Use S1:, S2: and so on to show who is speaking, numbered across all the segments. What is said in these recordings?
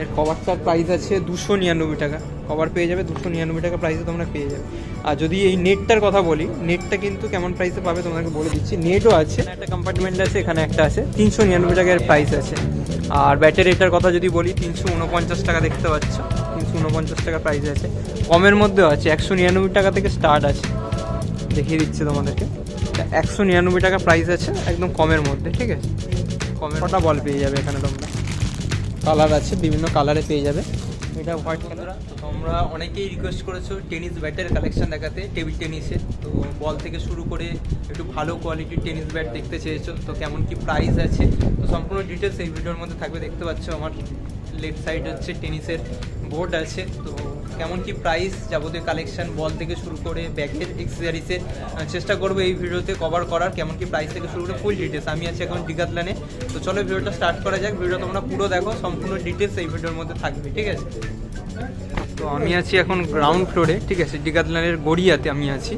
S1: এর কভারটার প্রাইস আছে 299 টাকা। কভার পেয়ে যাবে 299 টাকা প্রাইসে তোমরা পেয়ে যাবে। আর যদি এই নেটটার কথা বলি, নেটটা কিন্তু কেমন প্রাইসে পাবে তোমাকে বলে দিচ্ছি। নেটও আছে, একটা কম্পার্টমেন্ট আছে, এখানে একটা আছে, 399 টাকার প্রাইস আছে। আর ব্যাটারিটার কথা যদি বলি 349 টাকা, দেখতে পাচ্ছ 349 টাকা প্রাইস আছে। কমের মধ্যেও আছে, 199 টাকা থেকে স্টার্ট আছে, দেখিয়ে দিচ্ছে তোমাদেরকে। 199 টাকা প্রাইস আছে, একদম কমের মধ্যে, ঠিক আছে। কমের কটা বল পেয়ে যাবে এখানে তোমরা, কালার আছে, বিভিন্ন কালারে পেয়ে যাবে। এটা হোয়াইট কালার। তোমরা অনেকেই রিকোয়েস্ট করেছো টেনিস ব্যাটের কালেকশন দেখাতে, টেবিল টেনিসের। তো বল থেকে শুরু করে একটু ভালো কোয়ালিটির টেনিস ব্যাট দেখতে চেয়েছো, তো কেমন কি প্রাইস আছে তো সম্পূর্ণ ডিটেলস এই ভিডিওর মধ্যে থাকবে। দেখতে পাচ্ছ আমার লেফট সাইড হচ্ছে টেনিসের বোর্ড আছে, তো কেমন কি প্রাইস, যাবতীয় কালেকশন বল থেকে শুরু করে ব্যাগের এক্সেসরিজের চেষ্টা করবো এই ভিডিওতে কভার করার। কেমন কি প্রাইস থেকে শুরু করে ফুল ডিটেলস। আমি আছি এখন ডিকাথলনে, তো চলো ভিডিওটা স্টার্ট করা যাক। ভিডিও তোমরা পুরো দেখো, সম্পূর্ণ ডিটেলস এই ভিডিওর মধ্যে থাকবে, ঠিক আছে। তো আমি আছি এখন গ্রাউন্ড ফ্লোরে, ঠিক আছে, ডিকাথলনের গড়িয়াতে আমি আছি।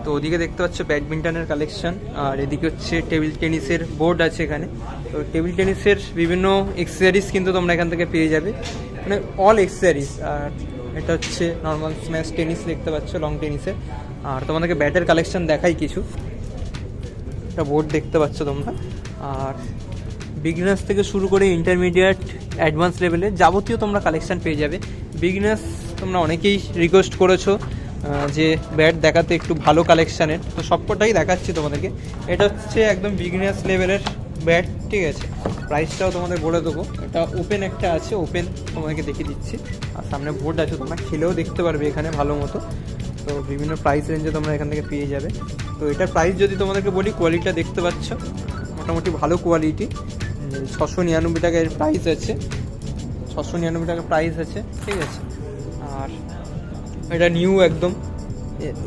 S1: তো ওদিকে দেখতে পাচ্ছ ব্যাডমিন্টনের কালেকশন, আর এদিকে হচ্ছে টেবিল টেনিসের বোর্ড আছে এখানে। তো টেবিল টেনিসের বিভিন্ন এক্সেসরিজ কিন্তু তোমরা এখান থেকে পেয়ে যাবে, মানে অল এক্সেসরিজ। আর এটা হচ্ছে নর্মাল স্ম্যাশ টেনিস দেখতে পাচ্ছ, লং টেনিসের। আর তোমাদেরকে ব্যাটের কালেকশন দেখাই কিছু। একটা বোর্ড দেখতে পাচ্ছ তোমরা। আর বিগিনার্স থেকে শুরু করে ইন্টারমিডিয়েট, অ্যাডভান্স লেভেলের যাবতীয় তোমরা কালেকশন পেয়ে যাবে। বিগিনার্স তোমরা অনেকেই রিকোয়েস্ট করেছো যে ব্যাট দেখাতে একটু ভালো কালেকশানের, তো সবকটাই দেখাচ্ছি তোমাদেরকে। এটা হচ্ছে একদম বিগিনার্স লেভেলের ব্যাট, ঠিক আছে। প্রাইসটাও তোমাদের বলে দেবো। এটা ওপেন একটা আছে, ওপেন তোমাদেরকে দেখিয়ে দিচ্ছি। আর সামনে বোর্ড আছে, তোমরা খেলেও দেখতে পারবে এখানে ভালো মতো। তো বিভিন্ন প্রাইস রেঞ্জে তোমরা এখান থেকে পেয়ে যাবে। তো এটার প্রাইস যদি তোমাদেরকে বলি, কোয়ালিটিটা দেখতে পাচ্ছ মোটামুটি ভালো কোয়ালিটি। 699 টাকা এর প্রাইস আছে, 699 টাকা প্রাইস আছে, ঠিক আছে। আর এটা নিউ একদম,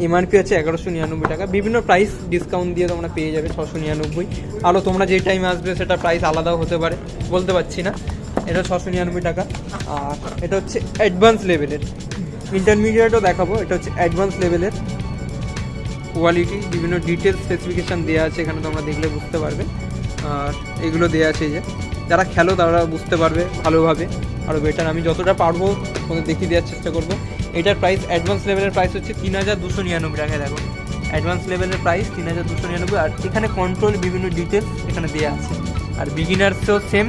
S1: এমআরপি আছে 1199 টাকা। বিভিন্ন প্রাইস ডিসকাউন্ট দিয়ে তোমরা পেয়ে যাবে 699। আরও তোমরা যে টাইমে আসবে সেটা প্রাইস আলাদাও হতে পারে, বলতে পারছি না। এটা 699 টাকা। আর এটা হচ্ছে অ্যাডভান্স লেভেলের, ইন্টারমিডিয়েটও দেখাবো। এটা হচ্ছে অ্যাডভান্স লেভেলের কোয়ালিটি, বিভিন্ন ডিটেলস স্পেসিফিকেশান দেওয়া আছে এখানে, তোমরা দেখলে বুঝতে পারবে। আর এগুলো দেওয়া আছে, যে যারা খেলো তারা বুঝতে পারবে ভালোভাবে আরও বেটার। আমি যতটা পারবো তোমাদের দেখিয়ে দেওয়ার চেষ্টা করবো। এটার প্রাইস অ্যাডভান্স লেভেলের প্রাইস হচ্ছে 3299 টাকায়। দেখো অ্যাডভান্স লেভেলের প্রাইস 3299। আর এখানে কন্ট্রোল, বিভিন্ন ডিটেলস এখানে দেওয়া আছে। আর বিগিনার্সও সেম,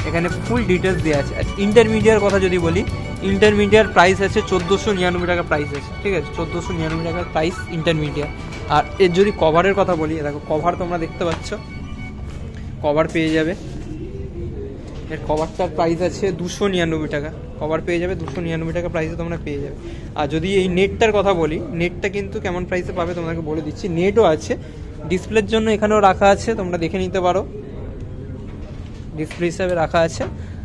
S1: এখানে ফুল ডিটেলস দেওয়া আছে। আর ইন্টারমিডিয়েট কথা যদি বলি, ইন্টারমিডিয়েট প্রাইস আছে 1499 টাকা প্রাইস আছে, ঠিক আছে। 1499 টাকার প্রাইস ইন্টারমিডিয়েট। আর এর যদি কভারের কথা বলি, দেখো কভার তোমরা দেখতে পাচ্ছ, কভার পেয়ে যাবে। এর কভারটার প্রাইস আছে 299 টাকা। কভার পেয়ে যাবে 299 টাকা প্রাইসে তোমরা পেয়ে যাবে। আর যদি এই নেটটার কথা বলি, নেটটা কিন্তু কেমন প্রাইসে পাবে তোমাকে বলে দিচ্ছি। নেটও আছে, ডিসপ্লের জন্য এখানেও রাখা আছে, তোমরা দেখে নিতে পারো, ডিসপ্লে হিসাবে রাখা আছে।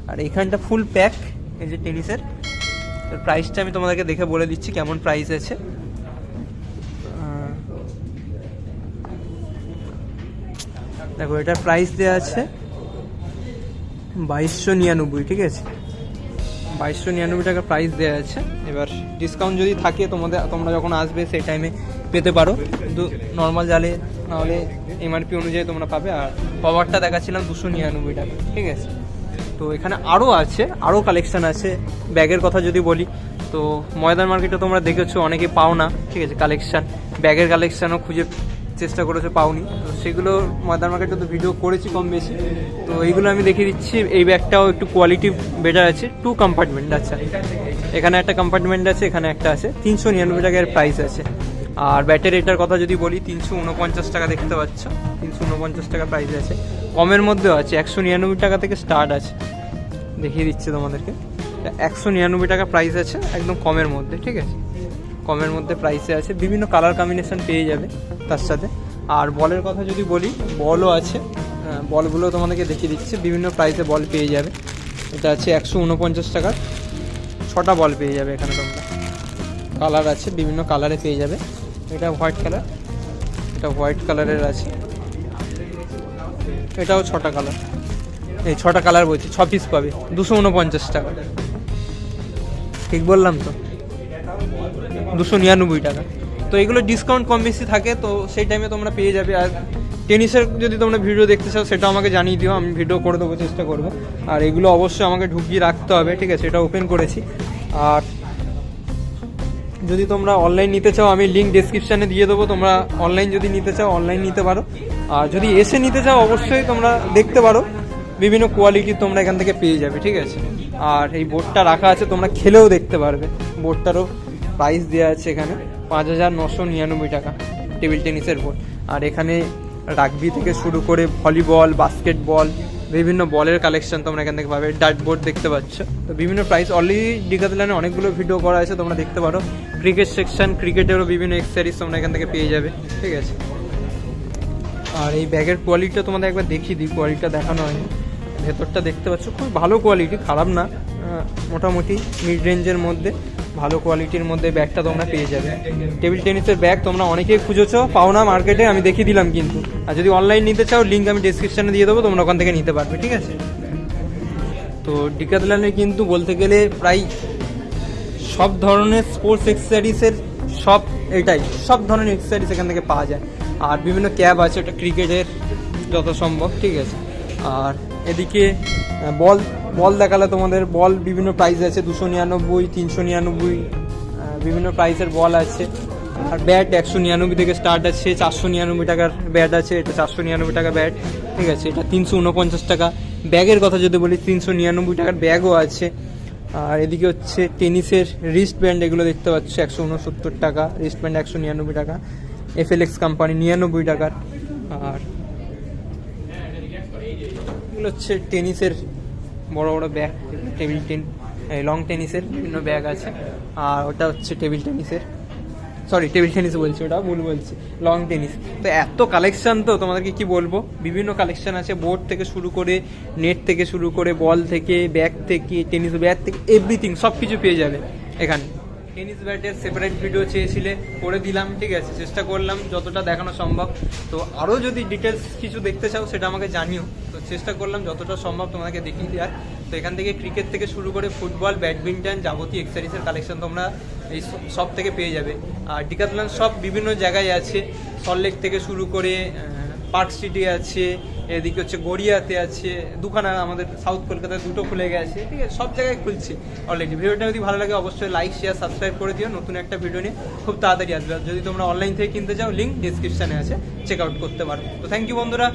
S1: আর এখানটা ফুল প্যাক, এই যে টেনিসের প্রাইসটা আমি তোমাদেরকে দেখে বলে দিচ্ছি কেমন প্রাইস আছে। দেখো এটার প্রাইস দেওয়া আছে 2299, ঠিক আছে। 2299 টাকা প্রাইস দেওয়া আছে। এবার ডিসকাউন্ট যদি থাকে তোমরা যখন আসবে সেই টাইমে পেতে পারো, কিন্তু নর্মাল জালে নাহলে এমআরপি অনুযায়ী তোমরা পাবে। আর কভারটা দেখাচ্ছিলাম 299 টাকা, ঠিক আছে। তো এখানে আরও আছে, আরও কালেকশান আছে। ব্যাগের কথা যদি বলি, তো ময়দান মার্কেটে তোমরা দেখেছো অনেকে পাও না, ঠিক আছে, কালেকশান, ব্যাগের কালেকশানও খুঁজে চেষ্টা করেছে, পাওনি। তো সেগুলো ময়দান মার্কেটে তো ভিডিও করেছি কম বেশি, তো এইগুলো আমি দেখিয়ে দিচ্ছি। এই ব্যাগটাও একটু কোয়ালিটি বেটার আছে, 2 কম্পার্টমেন্ট। আচ্ছা, এখানে একটা কম্পার্টমেন্ট আছে, এখানে একটা আছে, 399 টাকার প্রাইস আছে। আর ব্যাটের এটার কথা যদি বলি, 349 টাকা, দেখতে পাচ্ছ 349 টাকা প্রাইস আছে। কমের মধ্যেও আছে, 199 টাকা থেকে স্টার্ট আছে, দেখিয়ে দিচ্ছে তোমাদেরকে। 199 টাকা প্রাইস আছে, একদম কমের মধ্যে, ঠিক আছে। কমের মধ্যে প্রাইসে আছে, বিভিন্ন কালার কম্বিনেশন পেয়ে যাবে তার সাথে। আর বলের কথা যদি বলি, বলও আছে, বলগুলো তোমাদেরকে দেখিয়ে দিচ্ছে, বিভিন্ন প্রাইসে বল পেয়ে যাবে। এটা আছে 149 টাকার, 6টা বল পেয়ে যাবে এখানে তোমরা। কালার আছে, বিভিন্ন কালারে পেয়ে যাবে। এটা হোয়াইট কালার, এটা হোয়াইট কালারের আছে, এটাও 6টা কালার, এই 6টা কালার বলছি, 6 পিস পাবে, 249 টাকা, ঠিক বললাম তো, 299 টাকা। তো এগুলো ডিসকাউন্ট কম বেশি থাকে, তো সেই টাইমে তোমরা পেয়ে যাবে। আর টেনিসের যদি তোমরা ভিডিও দেখতে চাও সেটা আমাকে জানিয়ে দিও, আমি ভিডিও করে দেবো, চেষ্টা করবো। আর এগুলো অবশ্যই আমাকে ঢুকিয়ে রাখতে হবে, ঠিক আছে, এটা ওপেন করেছি। আর যদি তোমরা অনলাইন নিতে চাও আমি লিঙ্ক ডেসক্রিপশানে দিয়ে দেবো, তোমরা অনলাইন যদি নিতে চাও অনলাইন নিতে পারো। আর যদি এসে নিতে চাও অবশ্যই তোমরা দেখতে পারো, বিভিন্ন কোয়ালিটির তোমরা এখান থেকে পেয়ে যাবে, ঠিক আছে। আর এই বোর্ডটা রাখা আছে, তোমরা খেলেও দেখতে পারবে। বোর্ডটারও প্রাইস দেওয়া আছে এখানে 5,999 টাকা, টেবিল টেনিসের বোর্ড। আর এখানে রাগবি থেকে শুরু করে ভলিবল, বাস্কেটবল, বিভিন্ন বলের কালেকশন তোমরা এখান থেকে পাবে। ডার্ট বোর্ড দেখতে পাচ্ছ, তো বিভিন্ন প্রাইস। অলরেডি ডিকাথলনে অনেকগুলো ভিডিও করা আছে, তোমরা দেখতে পারো। ক্রিকেট সেকশন, ক্রিকেটেরও বিভিন্ন এক্সেসরিজ তোমরা এখান থেকে পেয়ে যাবে, ঠিক আছে। আর এই ব্যাগের কোয়ালিটিটা তোমাদের একবার দেখিয়ে দিই, কোয়ালিটিটা দেখানো হয়নি। ভেতরটা দেখতে পাচ্ছ, খুব ভালো কোয়ালিটি, খারাপ না, মোটামুটি মিড রেঞ্জের মধ্যে ভালো কোয়ালিটির মধ্যে ব্যাগটা তোমরা পেয়ে যাবে। টেবিল টেনিসের ব্যাগ তোমরা অনেকেই খুঁজেছো, পাও না মার্কেটে, আমি দেখিয়ে দিলাম কিন্তু। আর যদি অনলাইন নিতে চাও লিঙ্ক আমি ডেসক্রিপশানে দিয়ে দেবো, তোমরা ওখান থেকে নিতে পারবে, ঠিক আছে। তো ডিকাথলনে কিন্তু বলতে গেলে প্রায় সব ধরনের স্পোর্টস এক্সেসরিজের সব এটাই, সব ধরনের এক্সেসরিজ এখান থেকে পাওয়া যায়। আর বিভিন্ন ক্যাব আছে, ওটা ক্রিকেটের যত সম্ভব, ঠিক আছে। আর এদিকে বল বল দেখালে তোমাদের, বল বিভিন্ন প্রাইস আছে, 299, 399, বিভিন্ন প্রাইসের বল আছে। আর ব্যাট 199 থেকে স্টার্ট আছে, 499 টাকার ব্যাট আছে, এটা 499 টাকা ব্যাট, ঠিক আছে। এটা 349 টাকা। ব্যাগের কথা যদি বলি 399 টাকার ব্যাগও আছে। আর এদিকে হচ্ছে টেনিসের রিস্ট ব্যান্ড, এগুলো দেখতে পাচ্ছ 169 টাকা, রিস্ট ব্যান্ড 199 টাকা, FLX কোম্পানি 99 টাকার। আর এগুলো হচ্ছে টেনিসের বড় বড় ব্যাগ, টেবিল লং টেনিসের বিভিন্ন ব্যাগ আছে। আর ওটা হচ্ছে টেবিল টেনিস বলছি, ওটা ভুল বলছি, লং টেনিস। তো এত কালেকশান, তো তোমাদেরকে কি বলবো, বিভিন্ন কালেকশান আছে, বোর্ড থেকে শুরু করে, নেট থেকে শুরু করে, বল থেকে, ব্যাগ থেকে, টেনিস ব্যাট থেকে, এভরিথিং সব কিছু পেয়ে যাবে এখানে। টেনিস ব্যাটের সেপারেট ভিডিও চেয়েছিলে, করে দিলাম, ঠিক আছে, চেষ্টা করলাম যতটা দেখানো সম্ভব। তো আরও যদি ডিটেলস কিছু দেখতে চাও সেটা আমাকে জানিও, তো চেষ্টা করলাম যতটা সম্ভব তোমাকে দেখিয়ে দেওয়ার। তো এখান থেকে ক্রিকেট থেকে শুরু করে ফুটবল, ব্যাডমিন্টন, যাবতীয় এক্সারসাইজের কালেকশন তোমরা এই সব থেকে পেয়ে যাবে। আর ডিকাথলন সব বিভিন্ন জায়গায় আছে, সল্টলেক থেকে শুরু করে পার্ক স্ট্রিটে আছে, এদিকে হচ্ছে গড়িয়াতে আছে, দুখানা আমাদের সাউথ কলকাতায় দুটো খুলে গেছে, ঠিক আছে, সব জায়গায় খুলছে অলরেডি। ভিডিওটা যদি ভালো লাগে অবশ্যই লাইক, শেয়ার, সাবস্ক্রাইব করে দিও। নতুন একটা ভিডিও নিয়ে খুব তাড়াতাড়ি আসবে। যদি তোমরা অনলাইন থেকে কিনতে চাও লিঙ্ক ডিসক্রিপশানে আছে, চেক আউট করতে পারো। তো থ্যাংক ইউ বন্ধুরা।